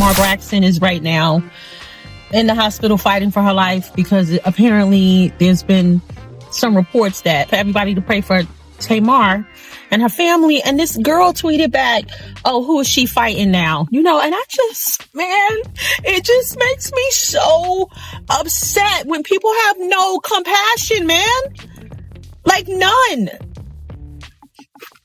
Tamar Braxton is right now in the hospital fighting for her life because apparently there's been some reports that for everybody to pray for Tamar and her family. And this girl tweeted back, oh, who is she fighting now? You know, and it just makes me so upset when people have no compassion, man. Like none.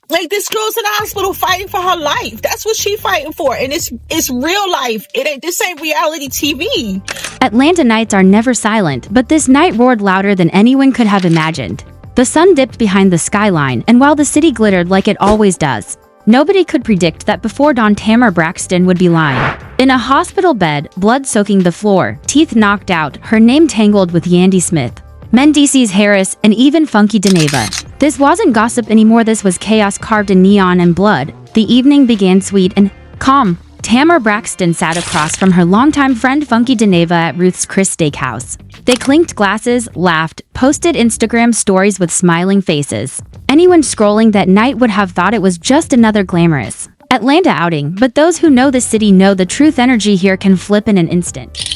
Like, this girl's in the hospital fighting for her life. That's what she's fighting for. And it's real life. This ain't reality TV. Atlanta nights are never silent, but this night roared louder than anyone could have imagined. The sun dipped behind the skyline, and while the city glittered like it always does, nobody could predict that before dawn Tamar Braxton would be lying in a hospital bed, blood soaking the floor, teeth knocked out, her name tangled with Yandy Smith, Mendeecees Harris, and even Funky Dineva. This wasn't gossip anymore, this was chaos carved in neon and blood. The evening began sweet and calm. Tamar Braxton sat across from her longtime friend Funky Dineva at Ruth's Chris Steakhouse. They clinked glasses, laughed, posted Instagram stories with smiling faces. Anyone scrolling that night would have thought it was just another glamorous Atlanta outing, but those who know the city know the truth. Energy here can flip in an instant.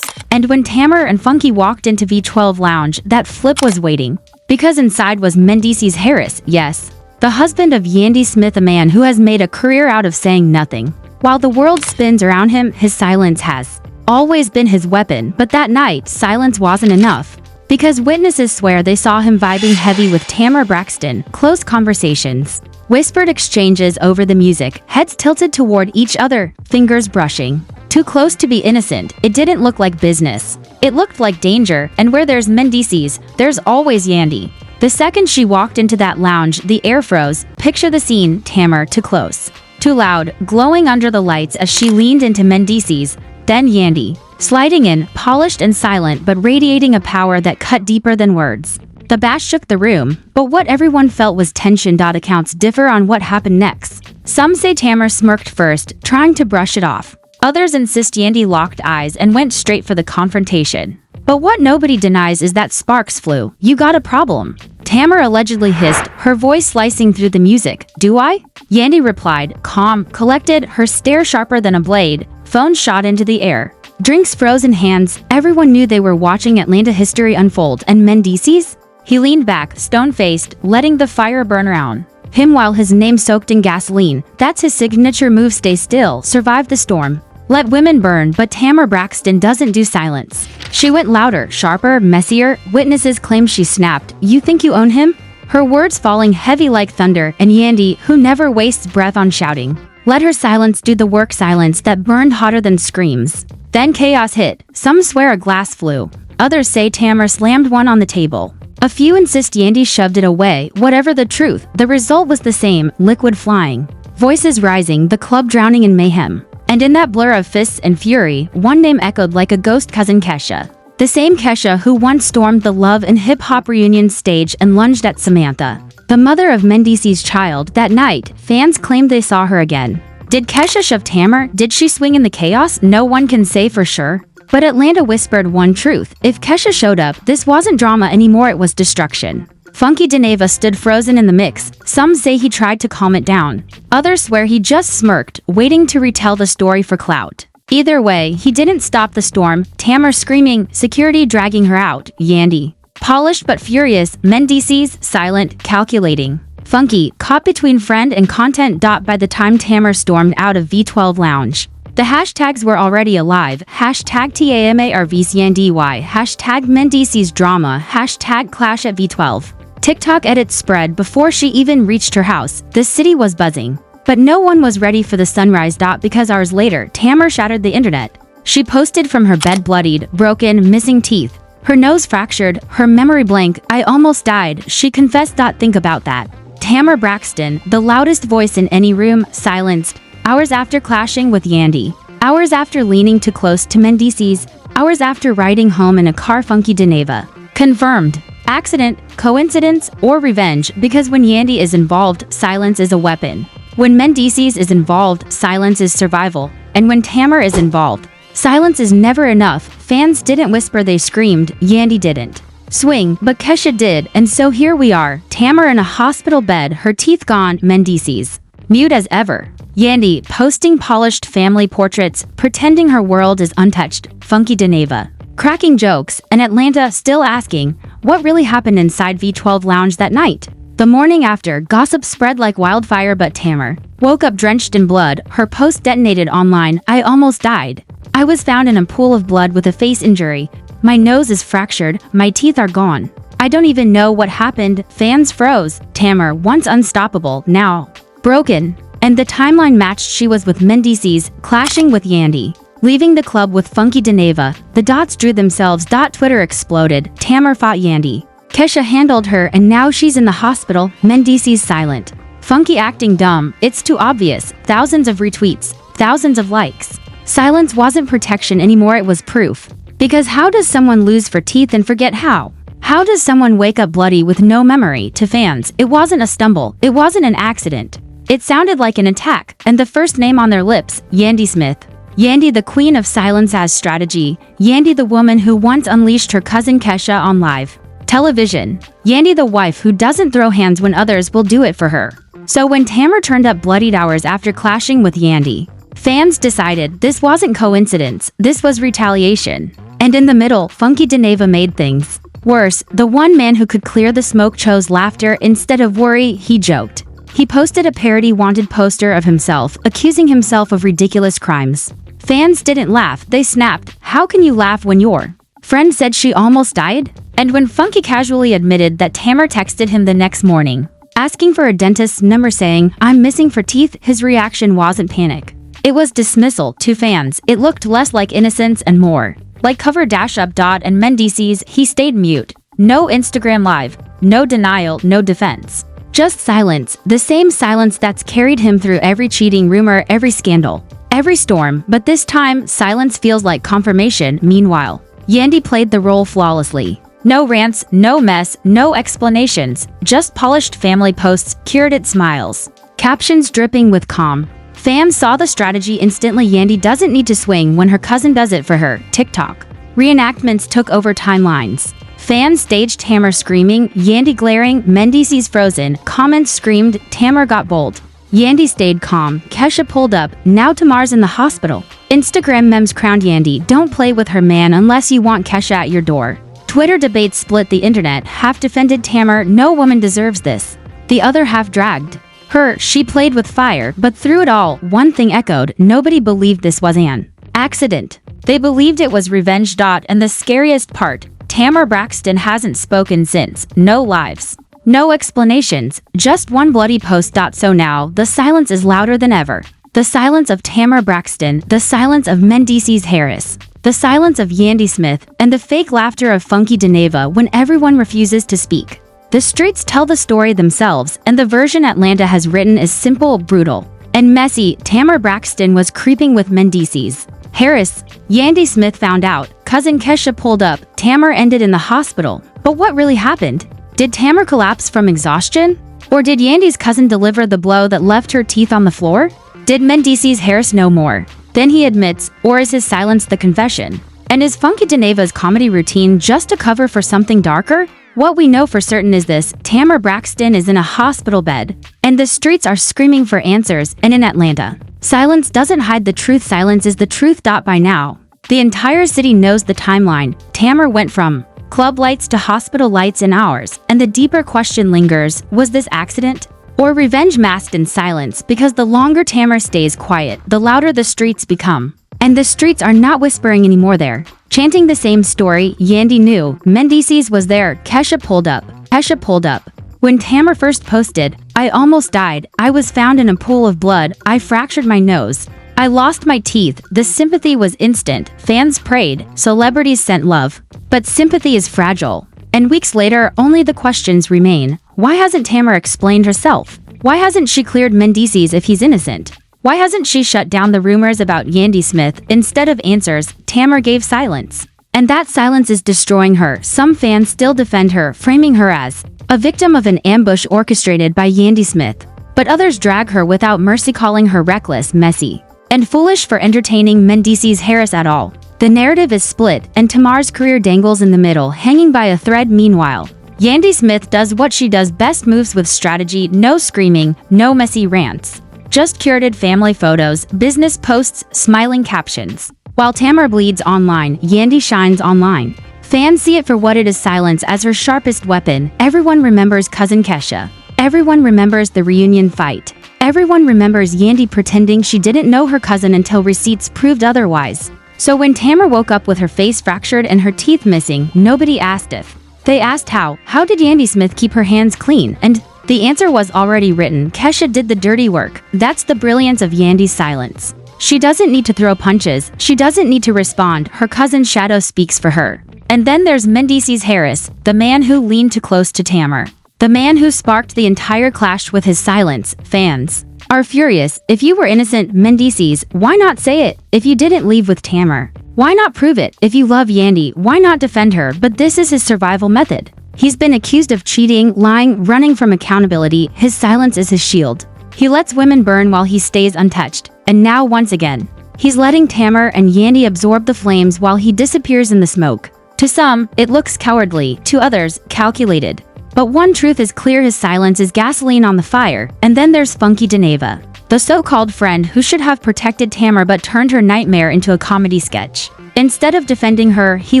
And when Tamar and Funky walked into V12 Lounge, that flip was waiting. Because inside was Mendeecees Harris, yes, the husband of Yandy Smith, a man who has made a career out of saying nothing. While the world spins around him, his silence has always been his weapon, but that night, silence wasn't enough. Because witnesses swear they saw him vibing heavy with Tamar Braxton, close conversations, whispered exchanges over the music, heads tilted toward each other, fingers brushing. Too close to be innocent, it didn't look like business. It looked like danger, and where there's Mendeecees, there's always Yandy. The second she walked into that lounge, the air froze. Picture the scene, Tamar too close, too loud, glowing under the lights as she leaned into Mendeecees, then Yandy, sliding in, polished and silent but radiating a power that cut deeper than words. The bash shook the room, but what everyone felt was tension. Accounts differ on what happened next. Some say Tamar smirked first, trying to brush it off. Others insist Yandy locked eyes and went straight for the confrontation. But what nobody denies is that sparks flew. You got a problem? Tamar allegedly hissed, her voice slicing through the music. Do I? Yandy replied, calm, collected, her stare sharper than a blade. Phone shot into the air. Drinks froze in hands. Everyone knew they were watching Atlanta history unfold. And Mendeecees? He leaned back, stone-faced, letting the fire burn around him while his name soaked in gasoline. That's his signature move. Stay still, survive the storm. Let women burn, but Tamar Braxton doesn't do silence. She went louder, sharper, messier. Witnesses claim she snapped, you think you own him? Her words falling heavy like thunder, and Yandy, who never wastes breath on shouting, let her silence do the work, silence that burned hotter than screams. Then chaos hit. Some swear a glass flew. Others say Tamar slammed one on the table. A few insist Yandy shoved it away. Whatever the truth, the result was the same, liquid flying. Voices rising, the club drowning in mayhem. And in that blur of fists and fury, one name echoed like a ghost, Cousin Kesha. The same Kesha who once stormed the Love and Hip Hop reunion stage and lunged at Samantha, the mother of Mendeecees' child. That night, fans claimed they saw her again. Did Kesha shove Tamar? Did she swing in the chaos? No one can say for sure. But Atlanta whispered one truth. If Kesha showed up, this wasn't drama anymore, it was destruction. Funky Dineva stood frozen in the mix. Some say he tried to calm it down. Others swear he just smirked, waiting to retell the story for clout. Either way, he didn't stop the storm. Tamar screaming, security dragging her out. Yandy, polished but furious. Mendeecees, silent, calculating. Funky, caught between friend and content. By the time Tamar stormed out of V12 Lounge, the hashtags were already alive. Hashtag TAMARVCNDY, hashtag Mendeecees drama, hashtag clash at V12. TikTok edits spread before she even reached her house. The city was buzzing. But no one was ready for the sunrise. Because hours later, Tamar shattered the internet. She posted from her bed bloodied, broken, missing teeth. Her nose fractured, her memory blank. I almost died, she confessed. Think about that. Tamar Braxton, the loudest voice in any room, silenced. Hours after clashing with Yandy. Hours after leaning too close to Mendeecees. Hours after riding home in a car. Funky Dineva. Confirmed. Accident, coincidence, or revenge, because when Yandy is involved, silence is a weapon. When Mendeecees is involved, silence is survival. And when Tamar is involved, silence is never enough. Fans didn't whisper, they screamed. Yandy didn't swing, but Kesha did, and so here we are. Tamar in a hospital bed, her teeth gone. Mendeecees mute as ever. Yandy posting polished family portraits, pretending her world is untouched. Funky Dineva cracking jokes, and Atlanta still asking, what really happened inside V12 Lounge that night? The morning after, gossip spread like wildfire, but Tamar woke up drenched in blood. Her post detonated online. I almost died. I was found in a pool of blood with a face injury. My nose is fractured. My teeth are gone. I don't even know what happened. Fans froze. Tamar, once unstoppable, now broken. And the timeline matched. She was with Mendeecees, clashing with Yandy, leaving the club with Funky Dineva. The dots drew themselves. Twitter exploded. Tamar fought Yandy. Kesha handled her, and now she's in the hospital. Mendeecees silent. Funky acting dumb. It's too obvious. Thousands of retweets. Thousands of likes. Silence wasn't protection anymore, it was proof. Because how does someone lose for teeth and forget how? How does someone wake up bloody with no memory? To fans, it wasn't a stumble. It wasn't an accident. It sounded like an attack, and the first name on their lips, Yandy Smith. Yandy, the queen of silence as strategy. Yandy, the woman who once unleashed her cousin Kesha on live television. Yandy, the wife who doesn't throw hands when others will do it for her. So when Tamar turned up bloodied hours after clashing with Yandy, fans decided this wasn't coincidence, this was retaliation. And in the middle, Funky Dineva made things worse. The one man who could clear the smoke chose laughter instead of worry. He joked. He posted a parody wanted poster of himself, accusing himself of ridiculous crimes. Fans didn't laugh, they snapped. How can you laugh when your friend said she almost died? And when Funky casually admitted that Tamar texted him the next morning, asking for a dentist's number saying, I'm missing for teeth, his reaction wasn't panic. It was dismissal. To fans, it looked less like innocence and more like cover dash up. And Mendeecees, he stayed mute. No Instagram live, no denial, no defense. Just silence, the same silence that's carried him through every cheating rumor, every scandal, every storm, but this time, silence feels like confirmation. Meanwhile, Yandy played the role flawlessly. No rants, no mess, no explanations, just polished family posts, curated smiles, captions dripping with calm. Fans saw the strategy instantly. Yandy doesn't need to swing when her cousin does it for her. TikTok reenactments took over timelines. Fans staged Tamar screaming, Yandy glaring, Mendeecees frozen, comments screamed, Tamar got bold. Yandy stayed calm, Kesha pulled up, now Tamar's in the hospital. Instagram memes crowned Yandy, don't play with her man unless you want Kesha at your door. Twitter debates split the internet, half defended Tamar, no woman deserves this. The other half dragged her, she played with fire, but through it all, one thing echoed, nobody believed this was an accident. They believed it was revenge. And the scariest part, Tamar Braxton hasn't spoken since. No lives, no explanations, just one bloody post. So now, the silence is louder than ever. The silence of Tamar Braxton, the silence of Mendeecees Harris, the silence of Yandy Smith, and the fake laughter of Funky Dineva when everyone refuses to speak. The streets tell the story themselves, and the version Atlanta has written is simple, brutal, and messy. Tamar Braxton was creeping with Mendeecees Harris. Yandy Smith found out. Cousin Kesha pulled up. Tamar ended in the hospital. But what really happened? Did Tamar collapse from exhaustion? Or did Yandy's cousin deliver the blow that left her teeth on the floor? Did Mendeecees Harris know more than he admits, or is his silence the confession? And is Funky Dineva's comedy routine just a cover for something darker? What we know for certain is this: Tamar Braxton is in a hospital bed, and the streets are screaming for answers. And in Atlanta, silence doesn't hide the truth, silence is the truth. By now, the entire city knows the timeline. Tamar went from club lights to hospital lights in hours, and the deeper question lingers: was this accident or revenge masked in silence? Because the longer Tamar stays quiet, the louder the streets become. And the streets are not whispering anymore, they're chanting the same story. Yandy knew. Mendeecees was there. Kesha pulled up. Kesha pulled up. When Tamar first posted, I almost died. I was found in a pool of blood. I fractured my nose. I lost my teeth. The sympathy was instant. Fans prayed. Celebrities sent love. But sympathy is fragile. And weeks later, only the questions remain. Why hasn't Tamar explained herself? Why hasn't she cleared Mendeecees if he's innocent? Why hasn't she shut down the rumors about Yandy Smith? Instead of answers, Tamar gave silence. And that silence is destroying her. Some fans still defend her, framing her as a victim of an ambush orchestrated by Yandy Smith. But others drag her without mercy, calling her reckless, messy, and foolish for entertaining Mendeecees Harris at all. The narrative is split, and Tamar's career dangles in the middle, hanging by a thread. Meanwhile, Yandy Smith does what she does best, moves with strategy, no screaming, no messy rants. Just curated family photos, business posts, smiling captions. While Tamar bleeds online, Yandy shines online. Fans see it for what it is, silence as her sharpest weapon. Everyone remembers Cousin Kesha. Everyone remembers the reunion fight. Everyone remembers Yandy pretending she didn't know her cousin until receipts proved otherwise. So when Tamar woke up with her face fractured and her teeth missing, nobody asked if. They asked how. How did Yandy Smith keep her hands clean? And the answer was already written. Kesha did the dirty work. That's the brilliance of Yandy's silence. She doesn't need to throw punches. She doesn't need to respond. Her cousin's shadow speaks for her. And then there's Mendeecees Harris, the man who leaned too close to Tamar. The man who sparked the entire clash with his silence. Fans are furious. If you were innocent, Mendeecees, why not say it? If you didn't leave with Tamar, why not prove it? If you love Yandy, why not defend her? But this is his survival method. He's been accused of cheating, lying, running from accountability. His silence is his shield. He lets women burn while he stays untouched. And now once again, he's letting Tamar and Yandy absorb the flames while he disappears in the smoke. To some, it looks cowardly. To others, calculated. But one truth is clear: his silence is gasoline on the fire. And then there's Funky Dineva, the so-called friend who should have protected Tamar but turned her nightmare into a comedy sketch. Instead of defending her, he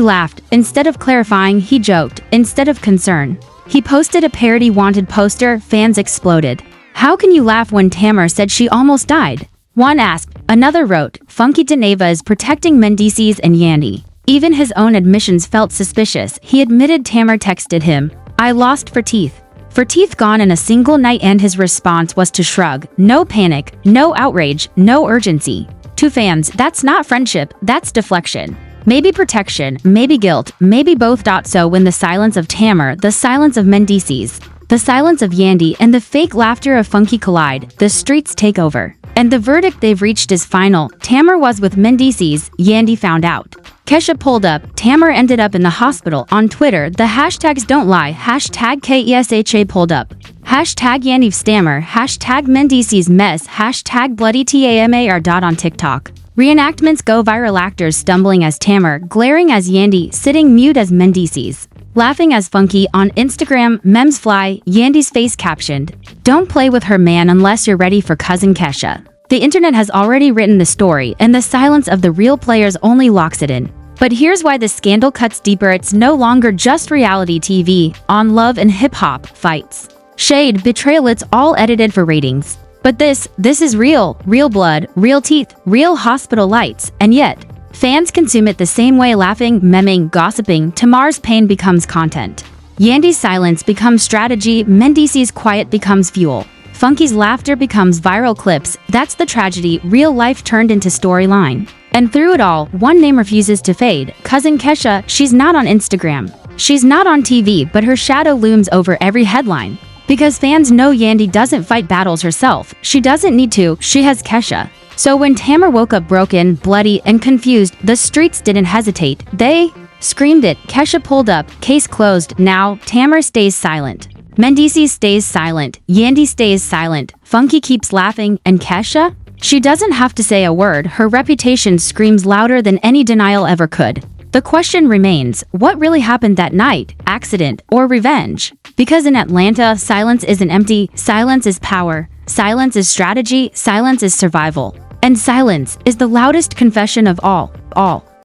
laughed. Instead of clarifying, he joked. Instead of concern, he posted a parody wanted poster. Fans exploded. How can you laugh when Tamar said she almost died? One asked. Another wrote, Funky Dineva is protecting Mendeecees and Yandy. Even his own admissions felt suspicious. He admitted Tamar texted him, I lost for teeth. For teeth gone in a single night, and his response was to shrug. No panic, no outrage, no urgency. To fans, that's not friendship, that's deflection. Maybe protection, maybe guilt, maybe both. So when the silence of Tamar, the silence of Mendeecees, the silence of Yandy, and the fake laughter of Funky collide, the streets take over. And the verdict they've reached is final. Tamar was with Mendeecees, Yandy found out. Kesha pulled up, Tamar ended up in the hospital. On Twitter, the hashtags don't lie, hashtag KESHA pulled up, hashtag Yandy stammer, hashtag Mendeecees mess, hashtag bloody TAMAR. On TikTok, reenactments go viral, actors stumbling as Tamar, glaring as Yandy, sitting mute as Mendeecees, laughing as Funky. On Instagram, memes fly, Yandy's face captioned, don't play with her man unless you're ready for Cousin Kesha. The internet has already written the story, and the silence of the real players only locks it in. But here's why the scandal cuts deeper. It's no longer just reality TV, on love and hip-hop, fights, shade, betrayal. It's all edited for ratings. But this is real blood, real teeth, real hospital lights, and yet, fans consume it the same way, laughing, memeing, gossiping. Tamar's pain becomes content. Yandy's silence becomes strategy. Mendeecees' quiet becomes fuel. Funky's laughter becomes viral clips. That's the tragedy, real life turned into storyline. And through it all, one name refuses to fade. Cousin Kesha. She's not on Instagram. She's not on TV, but her shadow looms over every headline. Because fans know Yandy doesn't fight battles herself. She doesn't need to. She has Kesha. So when Tamar woke up broken, bloody, and confused, the streets didn't hesitate. They screamed it. Kesha pulled up. Case closed. Now, Tamar stays silent. Mendeecees stays silent. Yandy stays silent. Funky keeps laughing. And Kesha? She doesn't have to say a word. Her reputation screams louder than any denial ever could. The question remains, what really happened that night? Accident or revenge? Because in Atlanta, silence isn't empty. Silence is power. Silence is strategy. Silence is survival. And silence is the loudest confession of all.